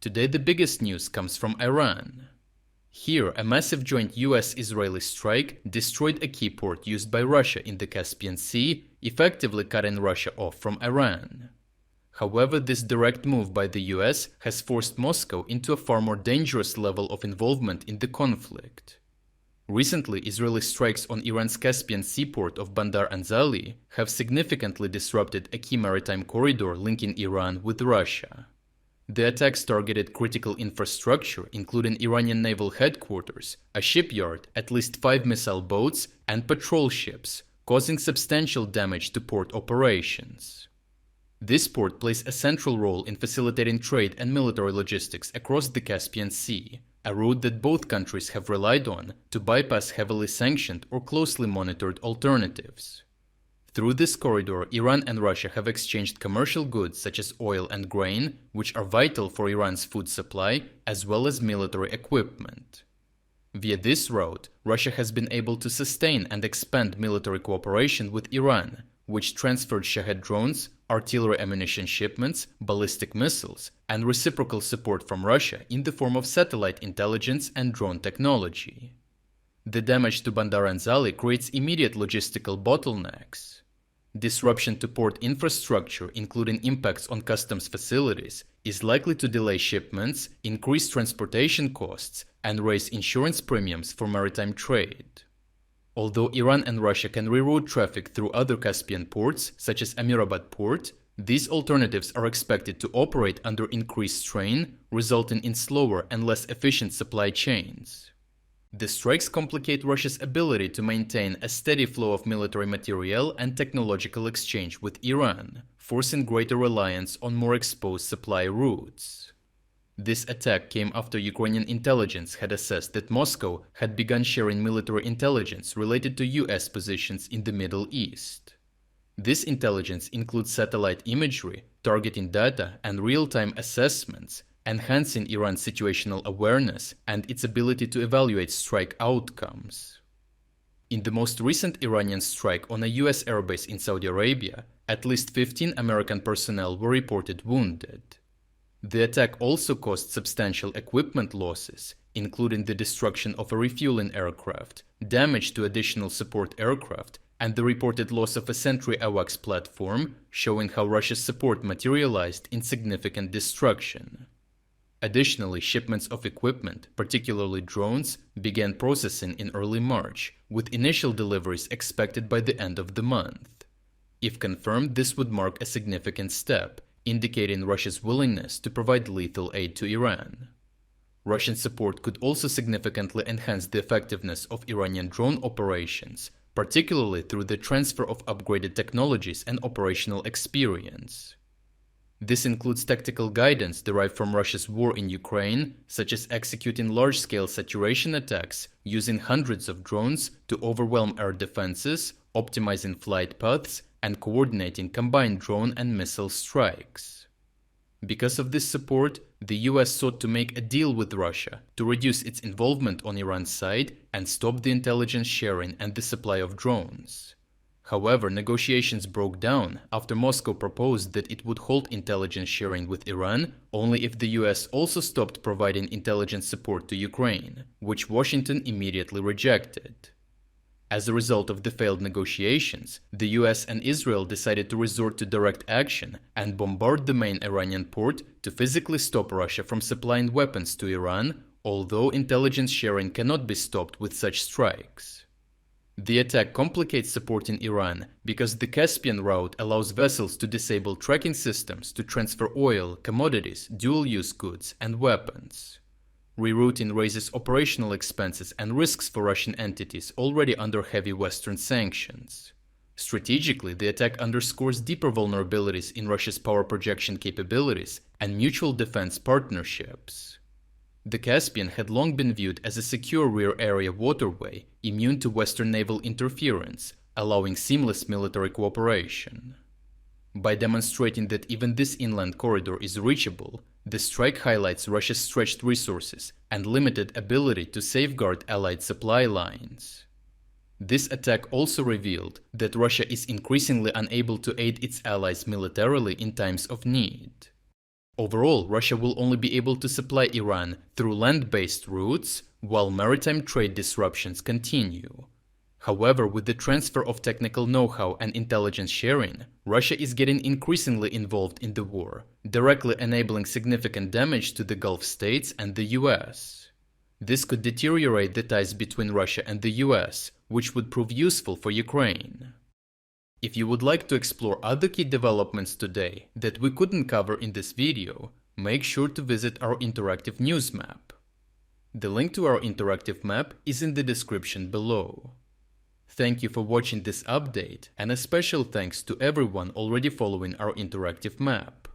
Today the biggest news comes from Iran. Here, a massive joint US-Israeli strike destroyed a key port used by Russia in the Caspian Sea, effectively cutting Russia off from Iran. However, this direct move by the US has forced Moscow into a far more dangerous level of involvement in the conflict. Recently, Israeli strikes on Iran's Caspian Sea port of Bandar Anzali have significantly disrupted a key maritime corridor linking Iran with Russia. The attacks targeted critical infrastructure, including Iranian naval headquarters, a shipyard, at least 5 missile boats, and patrol ships, causing substantial damage to port operations. This port plays a central role in facilitating trade and military logistics across the Caspian Sea, a route that both countries have relied on to bypass heavily sanctioned or closely monitored alternatives. Through this corridor, Iran and Russia have exchanged commercial goods such as oil and grain, which are vital for Iran's food supply, as well as military equipment. Via this route, Russia has been able to sustain and expand military cooperation with Iran, which transferred Shahed drones, artillery ammunition shipments, ballistic missiles, and reciprocal support from Russia in the form of satellite intelligence and drone technology. The damage to Bandar Anzali creates immediate logistical bottlenecks. Disruption to port infrastructure, including impacts on customs facilities, is likely to delay shipments, increase transportation costs, and raise insurance premiums for maritime trade. Although Iran and Russia can reroute traffic through other Caspian ports, such as Amirabad port, these alternatives are expected to operate under increased strain, resulting in slower and less efficient supply chains. The strikes complicate Russia's ability to maintain a steady flow of military materiel and technological exchange with Iran, forcing greater reliance on more exposed supply routes. This attack came after Ukrainian intelligence had assessed that Moscow had begun sharing military intelligence related to US positions in the Middle East. This intelligence includes satellite imagery, targeting data, and real-time assessments, enhancing Iran's situational awareness and its ability to evaluate strike outcomes. In the most recent Iranian strike on a US airbase in Saudi Arabia, at least 15 American personnel were reported wounded. The attack also caused substantial equipment losses, including the destruction of a refueling aircraft, damage to additional support aircraft, and the reported loss of a Sentry AWACS platform, showing how Russia's support materialized in significant destruction. Additionally, shipments of equipment, particularly drones, began processing in early March, with initial deliveries expected by the end of the month. If confirmed, this would mark a significant step, indicating Russia's willingness to provide lethal aid to Iran. Russian support could also significantly enhance the effectiveness of Iranian drone operations, particularly through the transfer of upgraded technologies and operational experience. This includes tactical guidance derived from Russia's war in Ukraine, such as executing large-scale saturation attacks using hundreds of drones to overwhelm air defenses, optimizing flight paths, and coordinating combined drone and missile strikes. Because of this support, the US sought to make a deal with Russia to reduce its involvement on Iran's side and stop the intelligence sharing and the supply of drones. However, negotiations broke down after Moscow proposed that it would halt intelligence sharing with Iran only if the US also stopped providing intelligence support to Ukraine, which Washington immediately rejected. As a result of the failed negotiations, the US and Israel decided to resort to direct action and bombard the main Iranian port to physically stop Russia from supplying weapons to Iran, although intelligence sharing cannot be stopped with such strikes. The attack complicates supporting Iran because the Caspian route allows vessels to disable tracking systems to transfer oil, commodities, dual-use goods, and weapons. Rerouting raises operational expenses and risks for Russian entities already under heavy Western sanctions. Strategically, the attack underscores deeper vulnerabilities in Russia's power projection capabilities and mutual defense partnerships. The Caspian had long been viewed as a secure rear area waterway, immune to Western naval interference, allowing seamless military cooperation. By demonstrating that even this inland corridor is reachable, the strike highlights Russia's stretched resources and limited ability to safeguard Allied supply lines. This attack also revealed that Russia is increasingly unable to aid its allies militarily in times of need. Overall, Russia will only be able to supply Iran through land-based routes, while maritime trade disruptions continue. However, with the transfer of technical know-how and intelligence sharing, Russia is getting increasingly involved in the war, directly enabling significant damage to the Gulf states and the US. This could deteriorate the ties between Russia and the US, which would prove useful for Ukraine. If you would like to explore other key developments today that we couldn't cover in this video, make sure to visit our interactive news map. The link to our interactive map is in the description below. Thank you for watching this update, and a special thanks to everyone already following our interactive map.